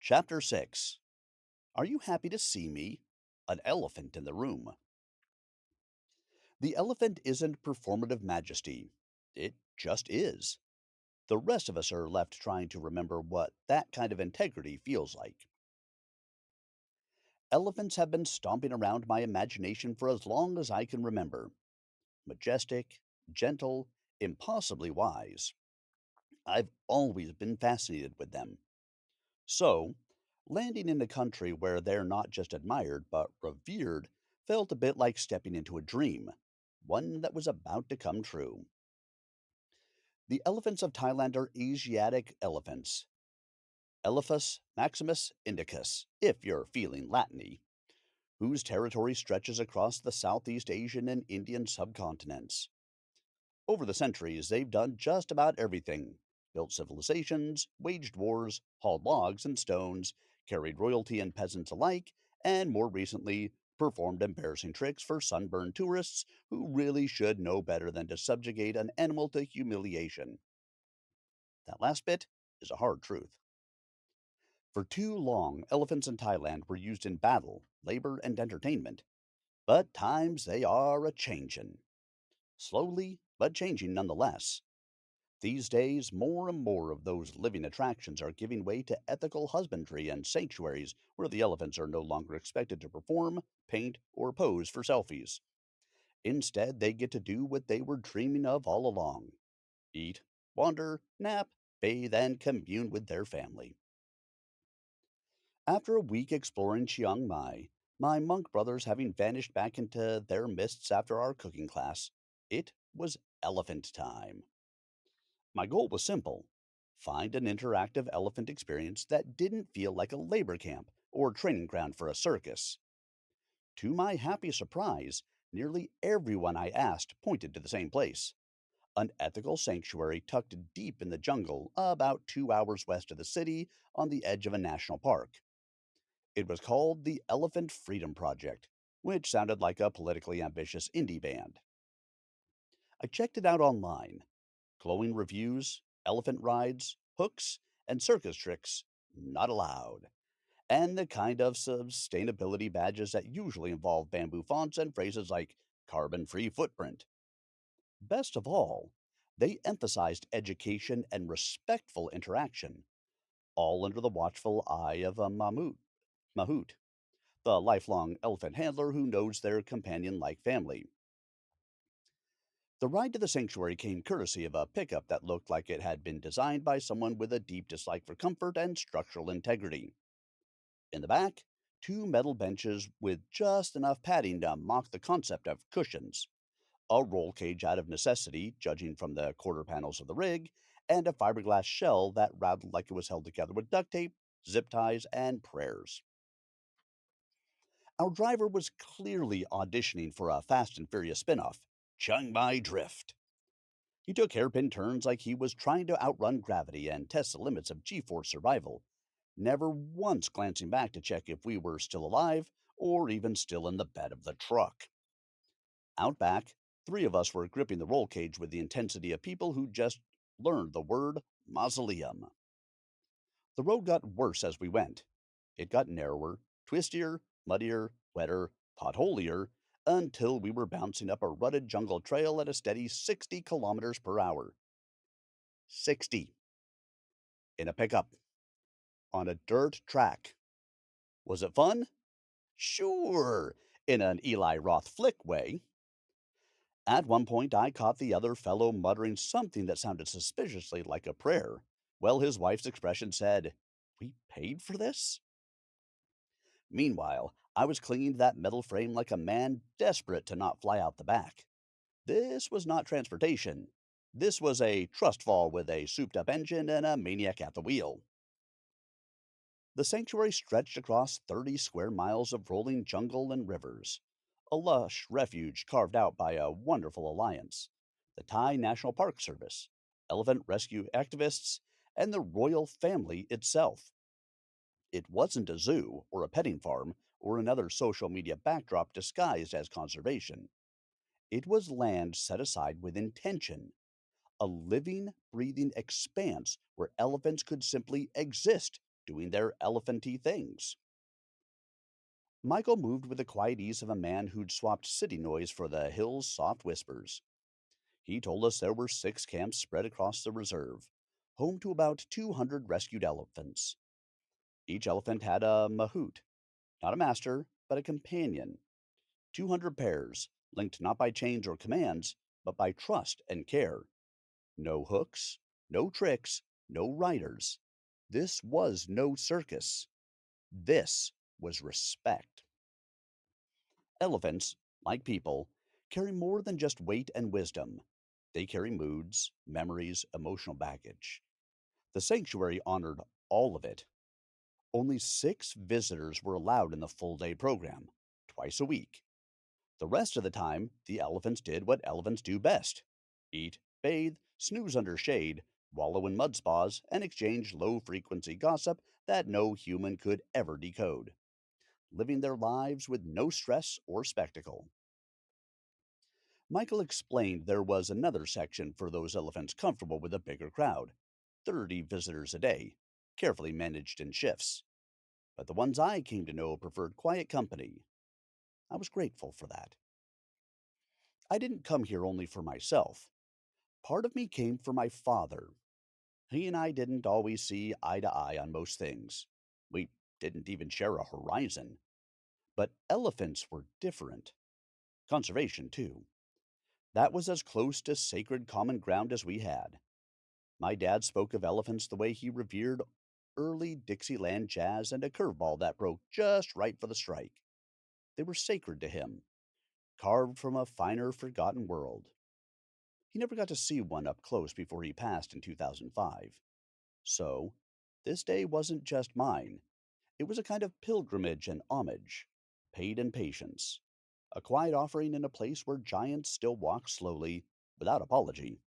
Chapter 6. Are you happy to see me? An elephant in the room. The elephant isn't performative majesty. It just is. The rest of us are left trying to remember what that kind of integrity feels like. Elephants have been stomping around my imagination for as long as I can remember. Majestic, gentle, impossibly wise. I've always been fascinated with them. So, landing in a country where they're not just admired but revered felt a bit like stepping into a dream, one that was about to come true. The elephants of Thailand are Asiatic elephants, Elephas maximus indicus, if you're feeling Latiny, whose territory stretches across the Southeast Asian and Indian subcontinents. Over the centuries, they've done just about everything: built civilizations, waged wars, hauled logs and stones, carried royalty and peasants alike, and more recently, performed embarrassing tricks for sunburned tourists who really should know better than to subjugate an animal to humiliation. That last bit is a hard truth. For too long, elephants in Thailand were used in battle, labor, and entertainment. But times they are a changin'. Slowly, but changing nonetheless. These days, more and more of those living attractions are giving way to ethical husbandry and sanctuaries where the elephants are no longer expected to perform, paint, or pose for selfies. Instead, they get to do what they were dreaming of all along: eat, wander, nap, bathe, and commune with their family. After a week exploring Chiang Mai, my monk brothers having vanished back into their mists after our cooking class, it was elephant time. My goal was simple: find an interactive elephant experience that didn't feel like a labor camp or training ground for a circus. To my happy surprise, nearly everyone I asked pointed to the same place: an ethical sanctuary tucked deep in the jungle about 2 hours west of the city on the edge of a national park. It was called the Elephant Freedom Project, which sounded like a politically ambitious indie band. I checked it out online: glowing reviews, elephant rides, hooks, and circus tricks not allowed, and the kind of sustainability badges that usually involve bamboo fonts and phrases like carbon free footprint. Best of all, they emphasized education and respectful interaction, all under the watchful eye of a mahout, the lifelong elephant handler who knows their companion like family. The ride to the sanctuary came courtesy of a pickup that looked like it had been designed by someone with a deep dislike for comfort and structural integrity. In the back, two metal benches with just enough padding to mock the concept of cushions, a roll cage out of necessity, judging from the quarter panels of the rig, and a fiberglass shell that rattled like it was held together with duct tape, zip ties, and prayers. Our driver was clearly auditioning for a Fast and Furious spinoff, Chiang Mai Drift. He took hairpin turns like he was trying to outrun gravity and test the limits of G force survival, never once glancing back to check if we were still alive or even still in the bed of the truck. Out back, three of us were gripping the roll cage with the intensity of people who just learned the word mausoleum. The road got worse as we went. It got narrower, twistier, muddier, wetter, potholier, until we were bouncing up a rutted jungle trail at a steady 60 kilometers per hour. 60. In a pickup. On a dirt track. Was it fun? Sure, in an Eli Roth flick way. At one point, I caught the other fellow muttering something that sounded suspiciously like a prayer. Well, his wife's expression said, "We paid for this?" Meanwhile, I was clinging to that metal frame like a man desperate to not fly out the back. This was not transportation. This was a trust fall with a souped up engine and a maniac at the wheel. The sanctuary stretched across 30 square miles of rolling jungle and rivers, a lush refuge carved out by a wonderful alliance: the Thai National Park Service, elephant rescue activists, and the royal family itself. It wasn't a zoo or a petting farm or another social media backdrop disguised as conservation. It was land set aside with intention, a living, breathing expanse where elephants could simply exist doing their elephanty things. Michael moved with the quiet ease of a man who'd swapped city noise for the hills' soft whispers. He told us there were 6 camps spread across the reserve, home to about 200 rescued elephants. Each elephant had a mahout, not a master, but a companion. 200 pairs, linked not by chains or commands, but by trust and care. No hooks, no tricks, no riders. This was no circus. This was respect. Elephants, like people, carry more than just weight and wisdom. They carry moods, memories, emotional baggage. The sanctuary honored all of it. Only 6 visitors were allowed in the full day program, twice a week. The rest of the time, the elephants did what elephants do best: eat, bathe, snooze under shade, wallow in mud spas, and exchange low frequency gossip that no human could ever decode, living their lives with no stress or spectacle. Michael explained there was another section for those elephants comfortable with a bigger crowd, 30 visitors a day, carefully managed in shifts. But the ones I came to know preferred quiet company. I was grateful for that. I didn't come here only for myself. Part of me came for my father. He and I didn't always see eye to eye on most things. We didn't even share a horizon. But elephants were different. Conservation, too. That was as close to sacred common ground as we had. My dad spoke of elephants the way he revered early Dixieland jazz and a curveball that broke just right for the strike. They were sacred to him, carved from a finer, forgotten world. He never got to see one up close before he passed in 2005. So, this day wasn't just mine. It was a kind of pilgrimage and homage, paid in patience. A quiet offering in a place where giants still walk slowly, without apology.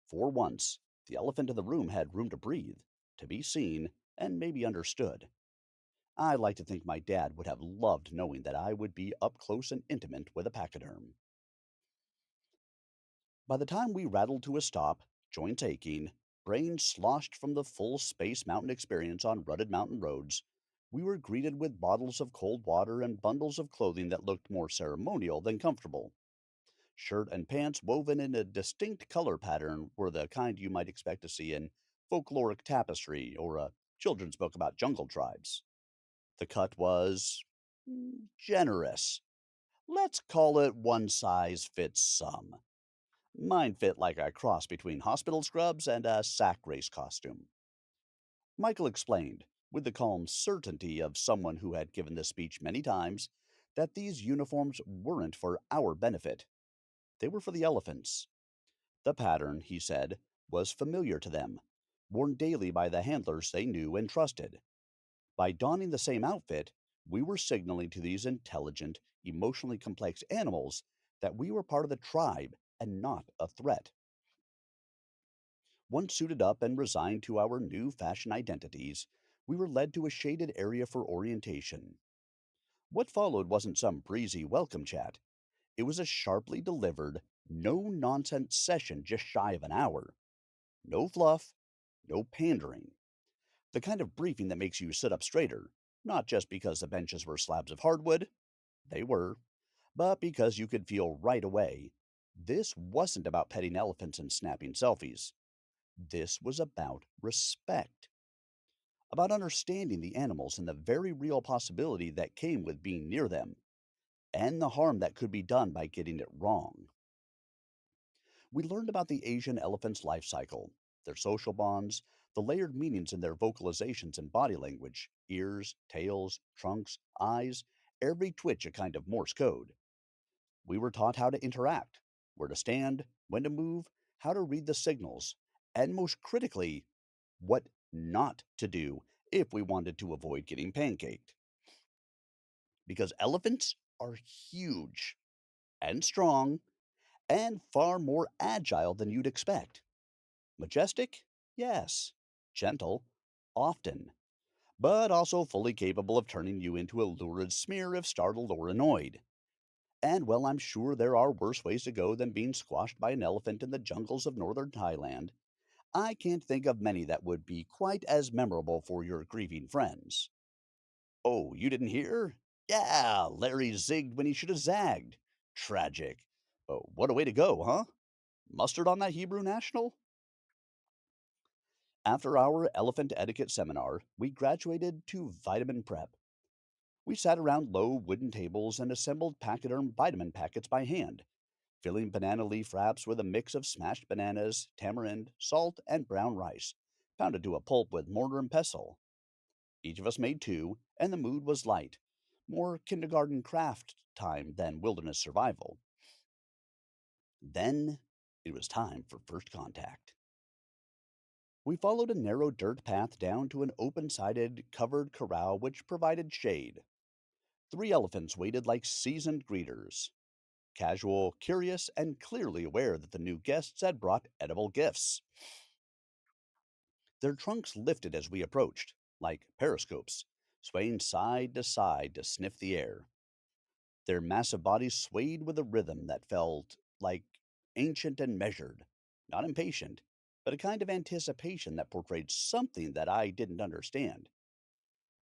For once, the elephant in the room had room to breathe, to be seen, and maybe understood. I like to think my dad would have loved knowing that I would be up close and intimate with a pachyderm. By the time we rattled to a stop, joints aching, brains sloshed from the full space mountain experience on rutted mountain roads, we were greeted with bottles of cold water and bundles of clothing that looked more ceremonial than comfortable. Shirt and pants woven in a distinct color pattern were the kind you might expect to see in folkloric tapestry or a children's book about jungle tribes. The cut was generous. Let's call it one size fits some. Mine fit like a cross between hospital scrubs and a sack race costume. Michael explained, with the calm certainty of someone who had given this speech many times, that these uniforms weren't for our benefit. They were for the elephants. The pattern, he said, was familiar to them, worn daily by the handlers they knew and trusted. By donning the same outfit, we were signaling to these intelligent, emotionally complex animals that we were part of the tribe and not a threat. Once suited up and resigned to our new fashion identities, we were led to a shaded area for orientation. What followed wasn't some breezy welcome chat. It was a sharply delivered, no nonsense session just shy of an hour. No fluff, no pandering. The kind of briefing that makes you sit up straighter, not just because the benches were slabs of hardwood, they were, but because you could feel right away. This wasn't about petting elephants and snapping selfies. This was about respect, about understanding the animals and the very real possibility that came with being near them, and the harm that could be done by getting it wrong. We learned about the Asian elephant's life cycle, their social bonds, the layered meanings in their vocalizations and body language: ears, tails, trunks, eyes, every twitch a kind of Morse code. We were taught how to interact, where to stand, when to move, how to read the signals, and most critically, what not to do if we wanted to avoid getting pancaked. Because elephants are huge and strong and far more agile than you'd expect. Majestic? Yes. Gentle? Often. But also fully capable of turning you into a lurid smear if startled or annoyed. And well, I'm sure there are worse ways to go than being squashed by an elephant in the jungles of northern Thailand. I can't think of many that would be quite as memorable for your grieving friends. Oh, you didn't hear? Yeah, Larry zigged when he should have zagged. Tragic. But what a way to go, huh? Mustard on that Hebrew National? After our elephant etiquette seminar, we graduated to vitamin prep. We sat around low wooden tables and assembled pachyderm vitamin packets by hand, filling banana leaf wraps with a mix of smashed bananas, tamarind, salt, and brown rice, pounded to a pulp with mortar and pestle. Each of us made two, and the mood was light, more kindergarten craft time than wilderness survival. Then it was time for first contact. We followed a narrow dirt path down to an open sided, covered corral which provided shade. Three elephants waited like seasoned greeters, casual, curious, and clearly aware that the new guests had brought edible gifts. Their trunks lifted as we approached, like periscopes, swaying side to side to sniff the air. Their massive bodies swayed with a rhythm that felt like ancient and measured, not impatient, but a kind of anticipation that portrayed something that I didn't understand.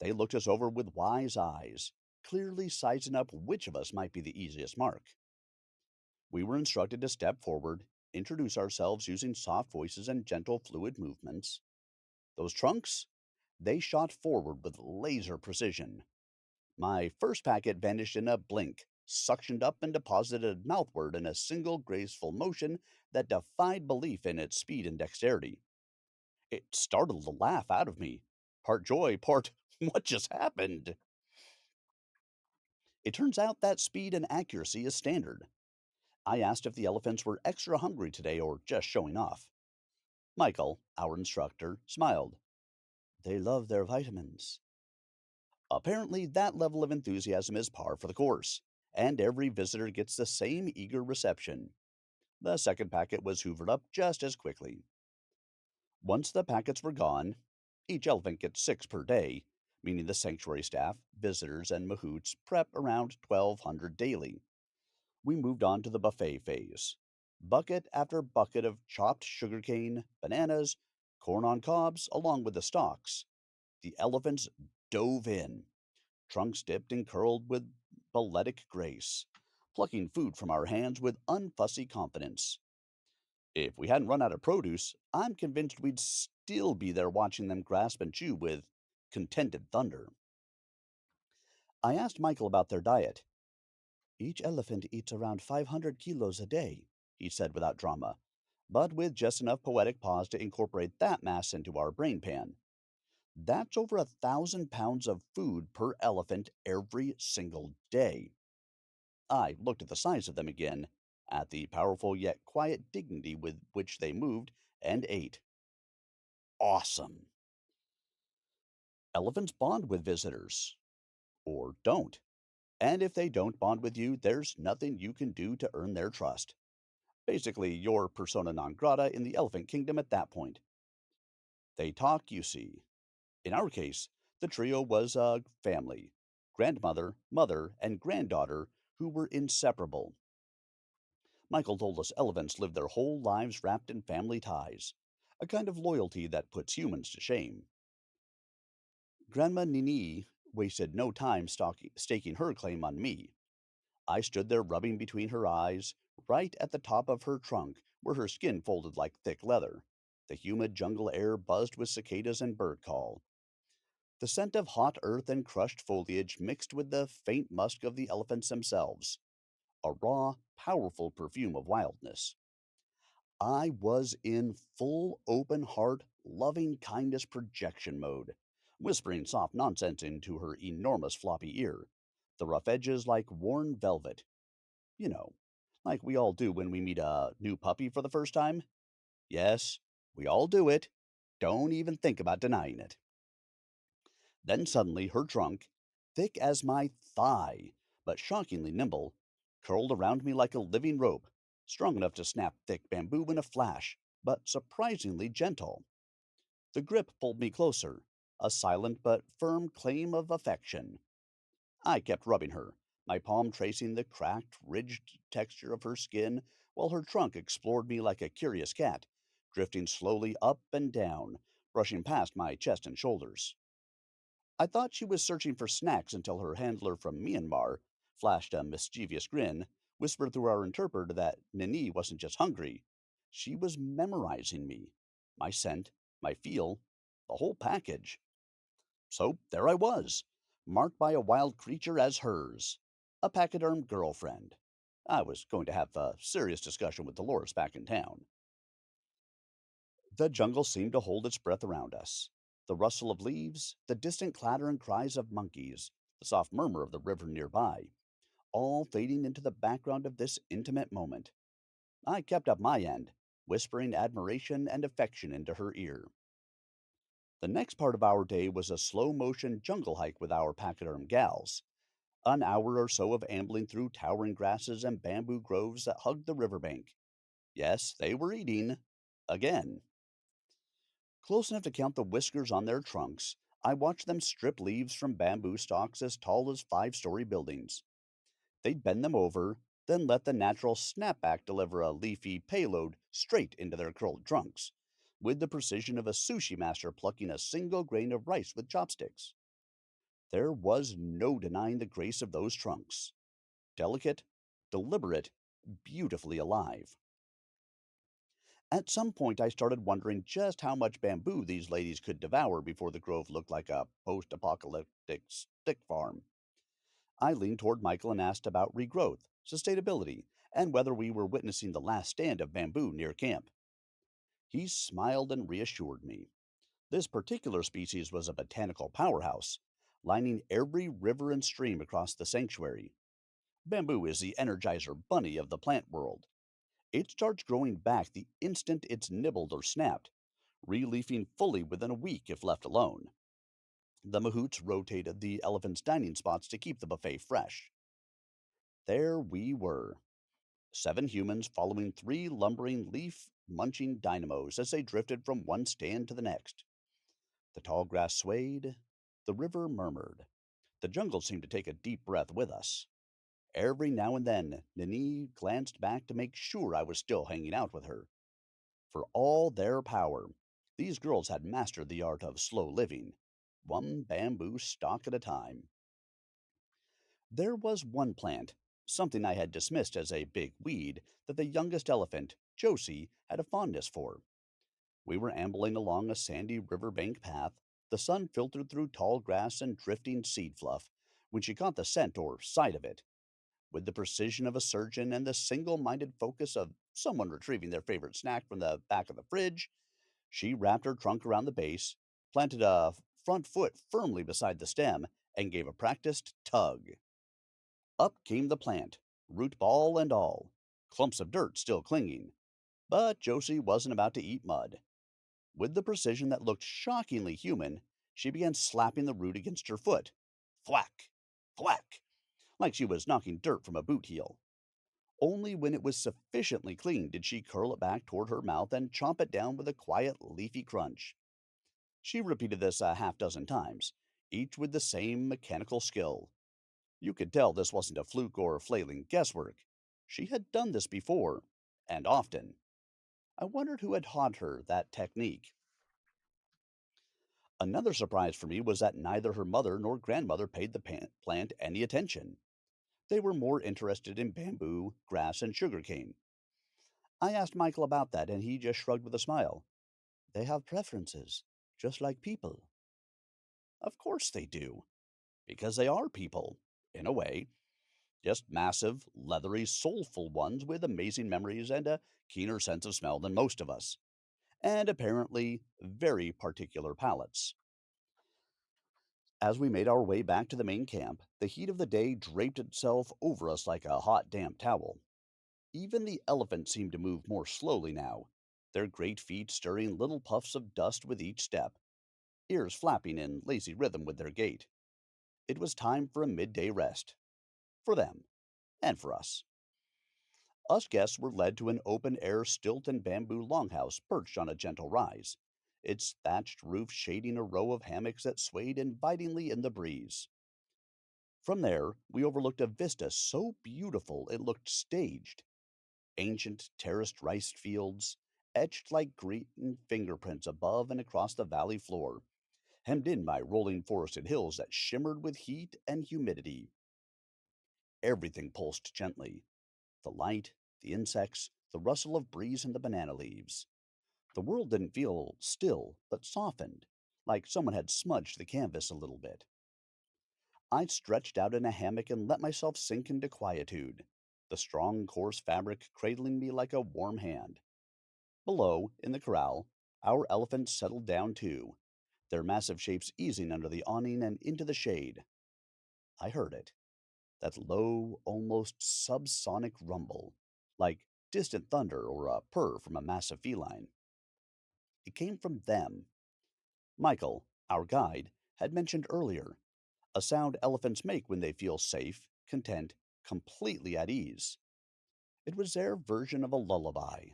They looked us over with wise eyes, clearly sizing up which of us might be the easiest mark. We were instructed to step forward, introduce ourselves using soft voices and gentle, fluid movements. Those trunks? They shot forward with laser precision. My first packet vanished in a blink, suctioned up and deposited mouthward in a single graceful motion that defied belief in its speed and dexterity. It startled a laugh out of me. Part joy, part what just happened? It turns out that speed and accuracy is standard. I asked if the elephants were extra hungry today or just showing off. Michael, our instructor, smiled. They love their vitamins. Apparently, that level of enthusiasm is par for the course, and every visitor gets the same eager reception. The second packet was hoovered up just as quickly. Once the packets were gone, each elephant gets six per day, meaning the sanctuary staff, visitors, and mahouts prep around 1,200 daily. We moved on to the buffet phase. Bucket after bucket of chopped sugarcane, bananas, corn on cobs, along with the stalks. The elephants dove in, trunks dipped and curled with balletic grace, plucking food from our hands with unfussy confidence. If we hadn't run out of produce, I'm convinced we'd still be there watching them grasp and chew with contented thunder. I asked Michael about their diet. Each elephant eats around 500 kilos a day, he said without drama, but with just enough poetic pause to incorporate that mass into our brain pan. That's over 1,000 pounds of food per elephant every single day. I looked at the size of them again, at the powerful yet quiet dignity with which they moved and ate. Awesome. Elephants bond with visitors, or don't. And if they don't bond with you, there's nothing you can do to earn their trust. Basically, you're persona non grata in the elephant kingdom at that point. They talk, you see. In our case, the trio was a family grandmother, mother, and granddaughter who were inseparable. Michael told us elephants live their whole lives wrapped in family ties, a kind of loyalty that puts humans to shame. Grandma Nini wasted no time staking her claim on me. I stood there rubbing between her eyes, right at the top of her trunk, where her skin folded like thick leather. The humid jungle air buzzed with cicadas and bird call. The scent of hot earth and crushed foliage mixed with the faint musk of the elephants themselves, a raw, powerful perfume of wildness. I was in full open heart, loving kindness projection mode, whispering soft nonsense into her enormous floppy ear, the rough edges like worn velvet. You know, like we all do when we meet a new puppy for the first time. Yes, we all do it. Don't even think about denying it. Then suddenly her trunk, thick as my thigh, but shockingly nimble, curled around me like a living rope, strong enough to snap thick bamboo in a flash, but surprisingly gentle. The grip pulled me closer, a silent but firm claim of affection. I kept rubbing her, my palm tracing the cracked, ridged texture of her skin, while her trunk explored me like a curious cat, drifting slowly up and down, brushing past my chest and shoulders. I thought she was searching for snacks until her handler from Myanmar flashed a mischievous grin, whispered through our interpreter that Nini wasn't just hungry, she was memorizing me, my scent, my feel, the whole package. So there I was, marked by a wild creature as hers, a pachyderm girlfriend. I was going to have a serious discussion with Dolores back in town. The jungle seemed to hold its breath around us. The rustle of leaves, the distant clatter and cries of monkeys, the soft murmur of the river nearby, all fading into the background of this intimate moment. I kept up my end, whispering admiration and affection into her ear. The next part of our day was a slow motion jungle hike with our pachyderm gals, an hour or so of ambling through towering grasses and bamboo groves that hugged the riverbank. Yes, they were eating. Again. Close enough to count the whiskers on their trunks, I watched them strip leaves from bamboo stalks as tall as 5-story buildings. They'd bend them over, then let the natural snapback deliver a leafy payload straight into their curled trunks, with the precision of a sushi master plucking a single grain of rice with chopsticks. There was no denying the grace of those trunks. Delicate, deliberate, beautifully alive. At some point, I started wondering just how much bamboo these ladies could devour before the grove looked like a post apocalyptic stick farm. I leaned toward Michael and asked about regrowth, sustainability, and whether we were witnessing the last stand of bamboo near camp. He smiled and reassured me. This particular species was a botanical powerhouse, lining every river and stream across the sanctuary. Bamboo is the energizer bunny of the plant world. It starts growing back the instant it's nibbled or snapped, releafing fully within a week if left alone. The mahouts rotated the elephants' dining spots to keep the buffet fresh. There we were, 7 humans following 3 lumbering leaf munching dynamos as they drifted from one stand to the next. The tall grass swayed, the river murmured. The jungle seemed to take a deep breath with us. Every now and then, Nini glanced back to make sure I was still hanging out with her. For all their power, these girls had mastered the art of slow living, one bamboo stalk at a time. There was one plant, something I had dismissed as a big weed, that the youngest elephant, Josie, had a fondness for. We were ambling along a sandy riverbank path, the sun filtered through tall grass and drifting seed fluff, when she caught the scent or sight of it. With the precision of a surgeon and the single minded focus of someone retrieving their favorite snack from the back of the fridge, she wrapped her trunk around the base, planted a front foot firmly beside the stem, and gave a practiced tug. Up came the plant, root ball and all, clumps of dirt still clinging. But Josie wasn't about to eat mud. With the precision that looked shockingly human, she began slapping the root against her foot. Thwack! Thwack! Like she was knocking dirt from a boot heel. Only when it was sufficiently clean did she curl it back toward her mouth and chomp it down with a quiet, leafy crunch. She repeated this a half dozen times, each with the same mechanical skill. You could tell this wasn't a fluke or flailing guesswork. She had done this before, and often. I wondered who had taught her that technique. Another surprise for me was that neither her mother nor grandmother paid the plant any attention. They were more interested in bamboo, grass, and sugarcane. I asked Michael about that, and he just shrugged with a smile. They have preferences, just like people. Of course they do, because they are people, in a way. Just massive, leathery, soulful ones with amazing memories and a keener sense of smell than most of us, and apparently very particular palates. As we made our way back to the main camp, the heat of the day draped itself over us like a hot, damp towel. Even the elephants seemed to move more slowly now, their great feet stirring little puffs of dust with each step, ears flapping in lazy rhythm with their gait. It was time for a midday rest. For them, and for us. Us guests were led to an open air stilt and bamboo longhouse perched on a gentle rise, its thatched roof shading a row of hammocks that swayed invitingly in the breeze. From there, we overlooked a vista so beautiful it looked staged. Ancient terraced rice fields, etched like green fingerprints above and across the valley floor, hemmed in by rolling forested hills that shimmered with heat and humidity. Everything pulsed gently: the light, the insects, the rustle of breeze in the banana leaves. The world didn't feel still, but softened, like someone had smudged the canvas a little bit. I stretched out in a hammock and let myself sink into quietude, the strong, coarse fabric cradling me like a warm hand. Below, in the corral, our elephants settled down too, their massive shapes easing under the awning and into the shade. I heard it, that low, almost subsonic rumble, like distant thunder or a purr from a massive feline. It came from them. Michael, our guide, had mentioned earlier, a sound elephants make when they feel safe, content, completely at ease. It was their version of a lullaby,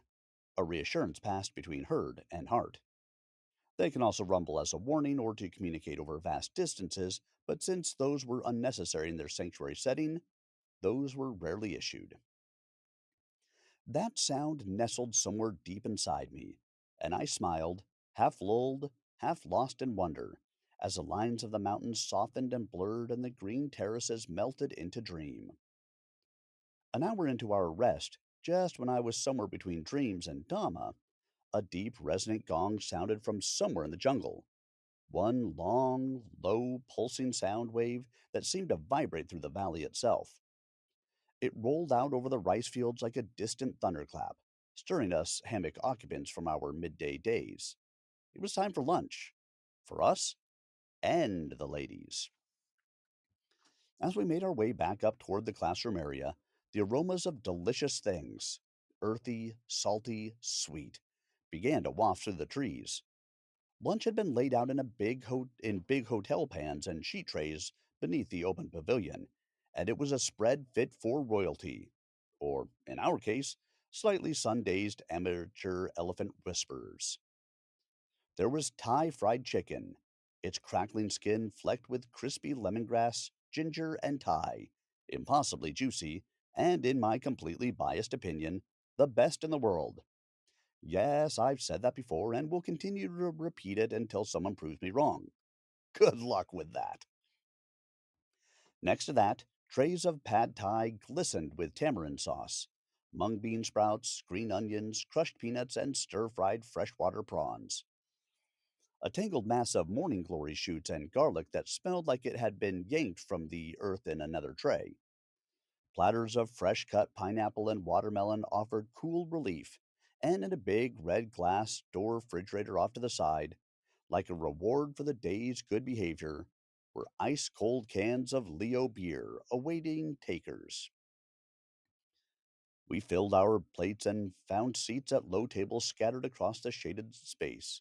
a reassurance passed between herd and heart. They can also rumble as a warning or to communicate over vast distances, but since those were unnecessary in their sanctuary setting, those were rarely issued. That sound nestled somewhere deep inside me, and I smiled, half lulled, half lost in wonder, as the lines of the mountains softened and blurred and the green terraces melted into dream. An hour into our rest, just when I was somewhere between dreams and Dhamma, a deep, resonant gong sounded from somewhere in the jungle. One long, low, pulsing sound wave that seemed to vibrate through the valley itself. It rolled out over the rice fields like a distant thunderclap, stirring us hammock occupants from our midday daze. It was time for lunch. For us and the ladies. As we made our way back up toward the classroom area, the aromas of delicious things, earthy, salty, sweet, began to waft through the trees. Lunch had been laid out in big hotel pans and sheet trays beneath the open pavilion, and it was a spread fit for royalty, or, in our case, slightly sun-dazed amateur elephant whisperers. There was Thai fried chicken, its crackling skin flecked with crispy lemongrass, ginger, and Thai, impossibly juicy, and, in my completely biased opinion, the best in the world. Yes, I've said that before and will continue to repeat it until someone proves me wrong. Good luck with that. Next to that, trays of pad thai glistened with tamarind sauce, mung bean sprouts, green onions, crushed peanuts, and stir fried freshwater prawns. A tangled mass of morning glory shoots and garlic that smelled like it had been yanked from the earth in another tray. Platters of fresh cut pineapple and watermelon offered cool relief, and in a big red glass door refrigerator off to the side, like a reward for the day's good behavior, were ice cold cans of Leo beer awaiting takers. We filled our plates and found seats at low tables scattered across the shaded space.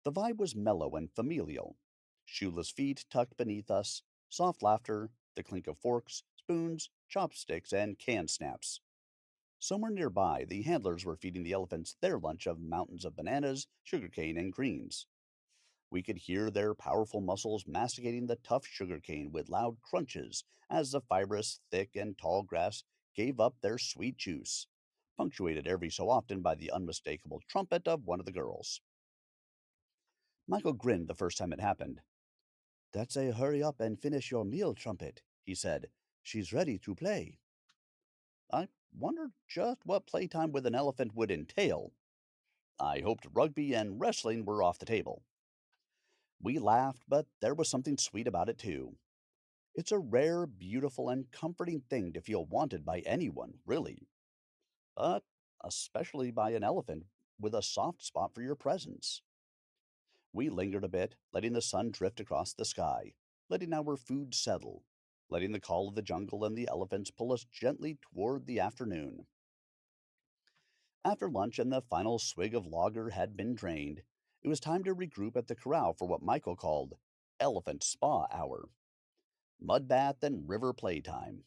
The vibe was mellow and familial. Shoeless feet tucked beneath us, soft laughter, the clink of forks, spoons, chopsticks, and can snaps. Somewhere nearby, the handlers were feeding the elephants their lunch of mountains of bananas, sugarcane, and greens. We could hear their powerful muscles masticating the tough sugarcane with loud crunches as the fibrous, thick, and tall grass gave up their sweet juice, punctuated every so often by the unmistakable trumpet of one of the girls. Michael grinned the first time it happened. "That's a hurry up and finish your meal trumpet," he said. "She's ready to play." I wondered just what playtime with an elephant would entail. I hoped rugby and wrestling were off the table. We laughed, but there was something sweet about it too. It's a rare, beautiful, and comforting thing to feel wanted by anyone, really, but especially by an elephant with a soft spot for your presence. We lingered a bit, letting the sun drift across the sky, letting our food settle, letting the call of the jungle and the elephants pull us gently toward the afternoon. After lunch and the final swig of lager had been drained, it was time to regroup at the corral for what Michael called elephant spa hour. Mud bath and river playtime.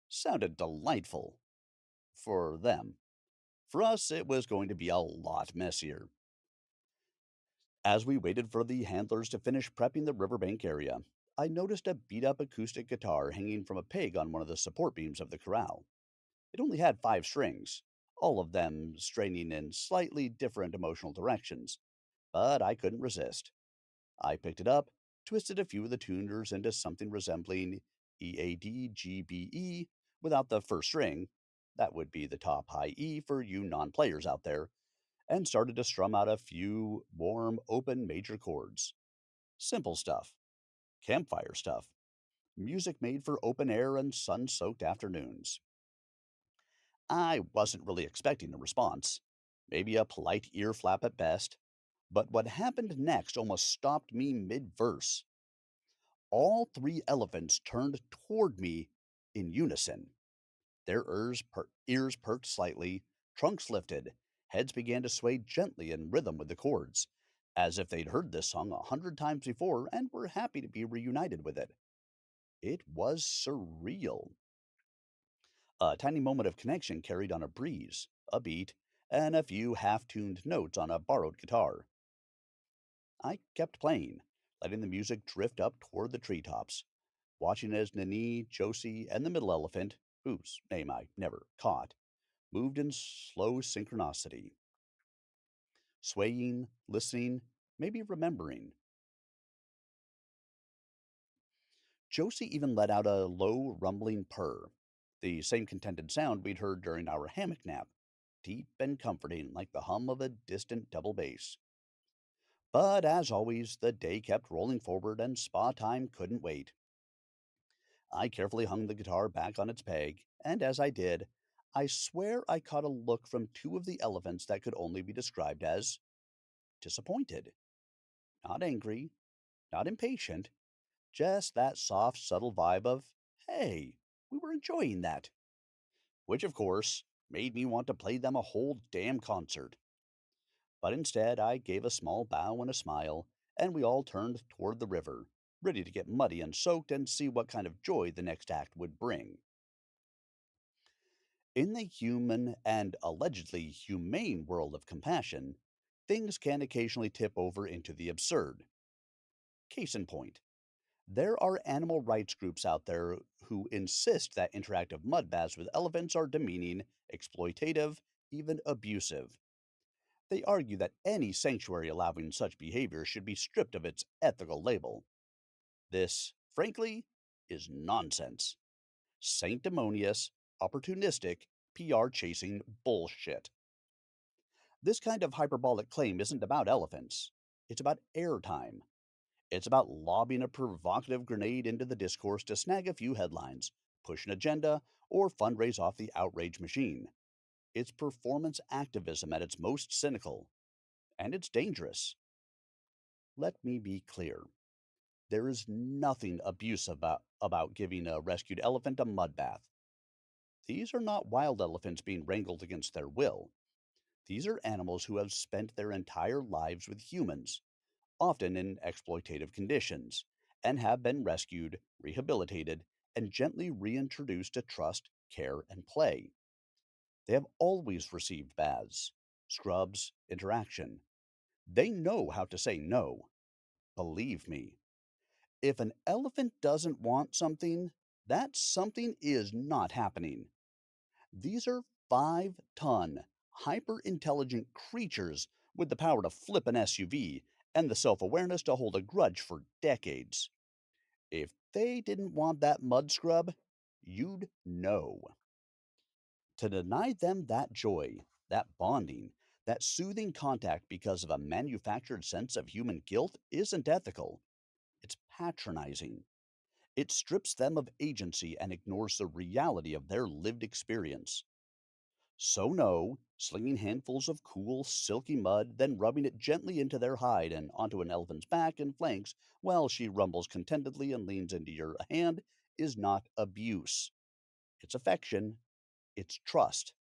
Sounded delightful. For them. For us, it was going to be a lot messier. As we waited for the handlers to finish prepping the riverbank area, I noticed a beat up acoustic guitar hanging from a peg on one of the support beams of the corral. It only had 5 strings, all of them straining in slightly different emotional directions. But I couldn't resist. I picked it up, twisted a few of the tuners into something resembling EADGBE without the first string. That would be the top high E for you non players out there, and started to strum out a few warm, open major chords. Simple stuff, campfire stuff, music made for open air and sun soaked afternoons. I wasn't really expecting a response, maybe a polite ear flap at best, but what happened next almost stopped me mid verse. All three elephants turned toward me in unison. Their ears perked slightly, trunks lifted, heads began to sway gently in rhythm with the chords, as if they'd heard this song 100 times before and were happy to be reunited with it. It was surreal. A tiny moment of connection carried on a breeze, a beat, and a few half tuned notes on a borrowed guitar. I kept playing, letting the music drift up toward the treetops, watching as Nini, Josie, and the middle elephant, whose name I never caught, moved in slow synchronicity, swaying, listening, maybe remembering. Josie even let out a low, rumbling purr, the same contented sound we'd heard during our hammock nap, deep and comforting like the hum of a distant double bass. But as always, the day kept rolling forward and spa time couldn't wait. I carefully hung the guitar back on its peg, and as I did, I swear I caught a look from two of the elephants that could only be described as disappointed. Not angry, not impatient, just that soft, subtle vibe of, hey, we were enjoying that. Which, of course, made me want to play them a whole damn concert. But instead, I gave a small bow and a smile, and we all turned toward the river, ready to get muddy and soaked and see what kind of joy the next act would bring. In the human and allegedly humane world of compassion, things can occasionally tip over into the absurd. Case in point, there are animal rights groups out there who insist that interactive mud baths with elephants are demeaning, exploitative, even abusive. They argue that any sanctuary allowing such behavior should be stripped of its ethical label. This, frankly, is nonsense. Sanctimonious, opportunistic, PR chasing bullshit. This kind of hyperbolic claim isn't about elephants. It's about airtime. It's about lobbing a provocative grenade into the discourse to snag a few headlines, push an agenda, or fundraise off the outrage machine. It's performance activism at its most cynical, and it's dangerous. Let me be clear. There is nothing abusive about giving a rescued elephant a mud bath. These are not wild elephants being wrangled against their will. These are animals who have spent their entire lives with humans, often in exploitative conditions, and have been rescued, rehabilitated, and gently reintroduced to trust, care, and play. They have always received baths, scrubs, interaction. They know how to say no. Believe me. If an elephant doesn't want something, that something is not happening. These are 5-ton, hyper intelligent creatures with the power to flip an SUV and the self awareness to hold a grudge for decades. If they didn't want that mud scrub, you'd know. To deny them that joy, that bonding, that soothing contact because of a manufactured sense of human guilt isn't ethical. It's patronizing. It strips them of agency and ignores the reality of their lived experience. So, no, slinging handfuls of cool, silky mud, then rubbing it gently into their hide and onto an elephant's back and flanks while she rumbles contentedly and leans into your hand is not abuse. It's affection, it's trust,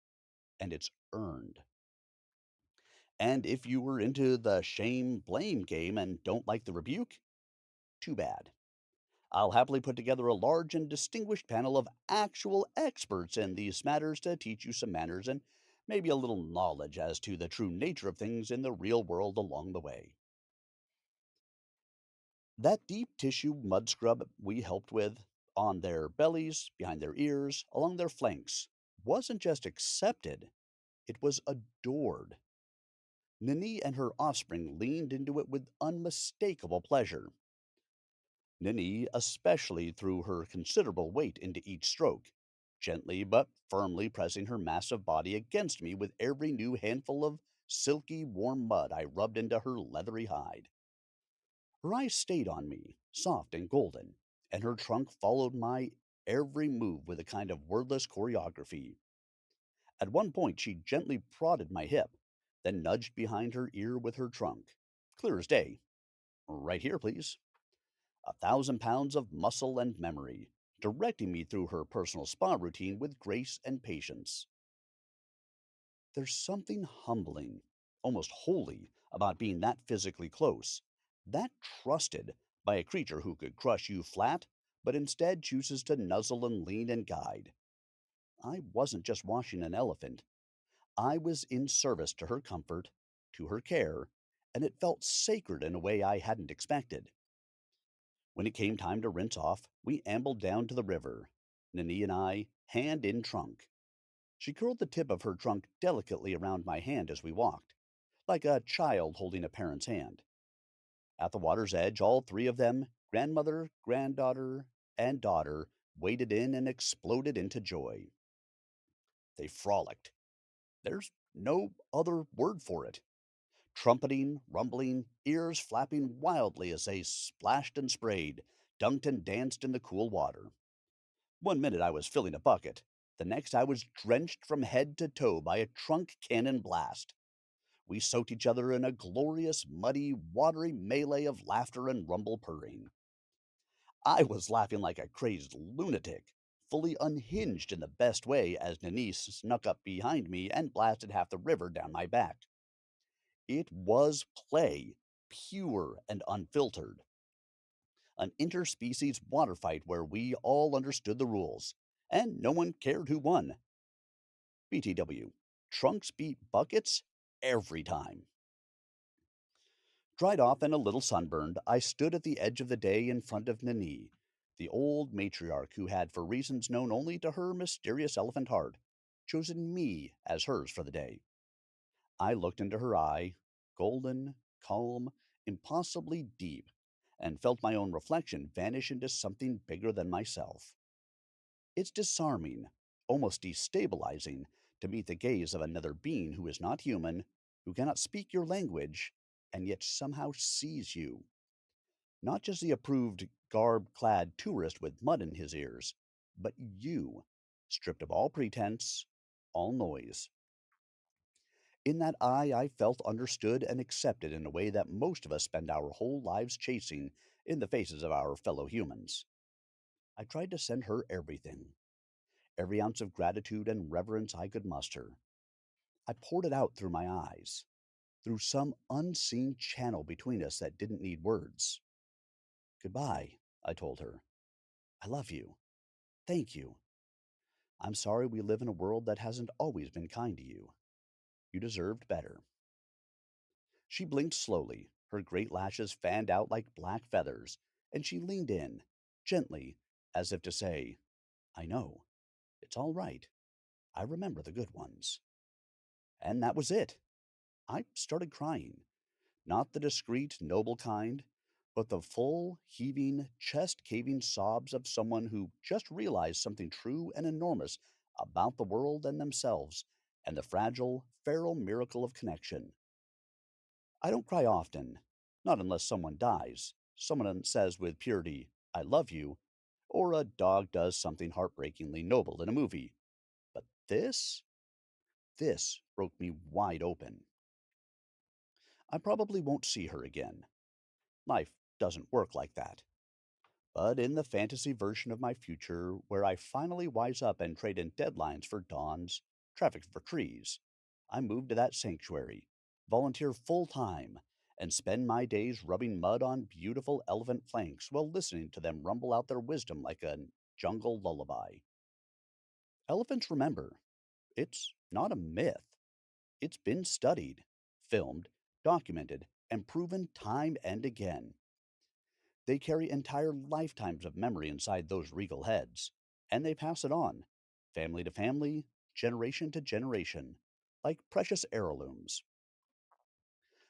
and it's earned. And if you were into the shame blame game and don't like the rebuke, too bad. I'll happily put together a large and distinguished panel of actual experts in these matters to teach you some manners and maybe a little knowledge as to the true nature of things in the real world along the way. That deep tissue mud scrub we helped with, on their bellies, behind their ears, along their flanks, wasn't just accepted, It was adored. Nini and her offspring leaned into it with unmistakable pleasure. Nini especially threw her considerable weight into each stroke, gently but firmly pressing her massive body against me with every new handful of silky, warm mud I rubbed into her leathery hide. Her eyes stayed on me, soft and golden, and her trunk followed my every move with a kind of wordless choreography. At one point, she gently prodded my hip, then nudged behind her ear with her trunk. Clear as day. Right here, please. 1,000 pounds of muscle and memory, directing me through her personal spa routine with grace and patience. There's something humbling, almost holy, about being that physically close, that trusted by a creature who could crush you flat, but instead chooses to nuzzle and lean and guide. I wasn't just washing an elephant, I was in service to her comfort, to her care, and it felt sacred in a way I hadn't expected. When it came time to rinse off, we ambled down to the river, Nini and I, hand in trunk. She curled the tip of her trunk delicately around my hand as we walked, like a child holding a parent's hand. At the water's edge, all three of them, grandmother, granddaughter, and daughter, waded in and exploded into joy. They frolicked. There's no other word for it. Trumpeting, rumbling, ears flapping wildly as they splashed and sprayed, dunked and danced in the cool water. One minute I was filling a bucket, the next I was drenched from head to toe by a trunk cannon blast. We soaked each other in a glorious, muddy, watery melee of laughter and rumble purring. I was laughing like a crazed lunatic, fully unhinged in the best way as Denise snuck up behind me and blasted half the river down my back. It was play, pure and unfiltered. An interspecies water fight where we all understood the rules, and no one cared who won. BTW. Trunks beat buckets every time. Dried off and a little sunburned, I stood at the edge of the day in front of Nini, the old matriarch who had, for reasons known only to her mysterious elephant heart, chosen me as hers for the day. I looked into her eye, golden, calm, impossibly deep, and felt my own reflection vanish into something bigger than myself. It's disarming, almost destabilizing, to meet the gaze of another being who is not human, who cannot speak your language, and yet somehow sees you. Not just the approved garb clad tourist with mud in his ears, but you, stripped of all pretense, all noise. In that eye, I felt understood and accepted in a way that most of us spend our whole lives chasing in the faces of our fellow humans. I tried to send her everything, every ounce of gratitude and reverence I could muster. I poured it out through my eyes, through some unseen channel between us that didn't need words. Goodbye, I told her. I love you. Thank you. I'm sorry we live in a world that hasn't always been kind to you. You deserved better. She blinked slowly, her great lashes fanned out like black feathers, and she leaned in, gently, as if to say, I know. It's all right. I remember the good ones. And that was it. I started crying. Not the discreet, noble kind, but the full, heaving, chest caving sobs of someone who just realized something true and enormous about the world and themselves, and the fragile, feral miracle of connection. I don't cry often, not unless someone dies, someone says with purity, I love you, or a dog does something heartbreakingly noble in a movie. But this broke me wide open. I probably won't see her again. Life doesn't work like that. But in the fantasy version of my future, where I finally wise up and trade in deadlines for dawns, traffic for trees, I move to that sanctuary, volunteer full time, and spend my days rubbing mud on beautiful elephant flanks while listening to them rumble out their wisdom like a jungle lullaby. Elephants remember. It's not a myth. It's been studied, filmed, documented, and proven time and again. They carry entire lifetimes of memory inside those regal heads, and they pass it on, family to family, generation to generation, like precious heirlooms.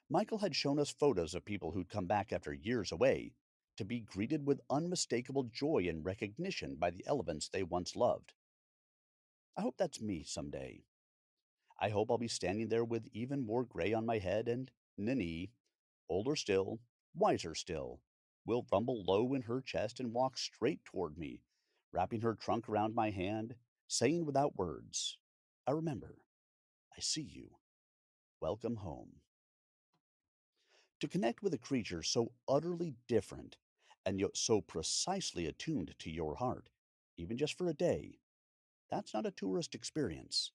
Michael had shown us photos of people who'd come back after years away to be greeted with unmistakable joy and recognition by the elements they once loved. I hope that's me someday. I hope I'll be standing there with even more gray on my head and Nini, older still, wiser still, will rumble low in her chest and walk straight toward me, wrapping her trunk around my hand, saying without words, I remember, I see you, welcome home. To connect with a creature so utterly different and yet so precisely attuned to your heart, even just for a day, that's not a tourist experience.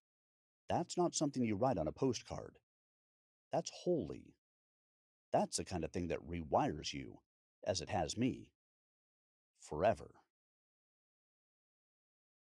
That's not something you write on a postcard. That's holy. That's the kind of thing that rewires you, as it has me, forever.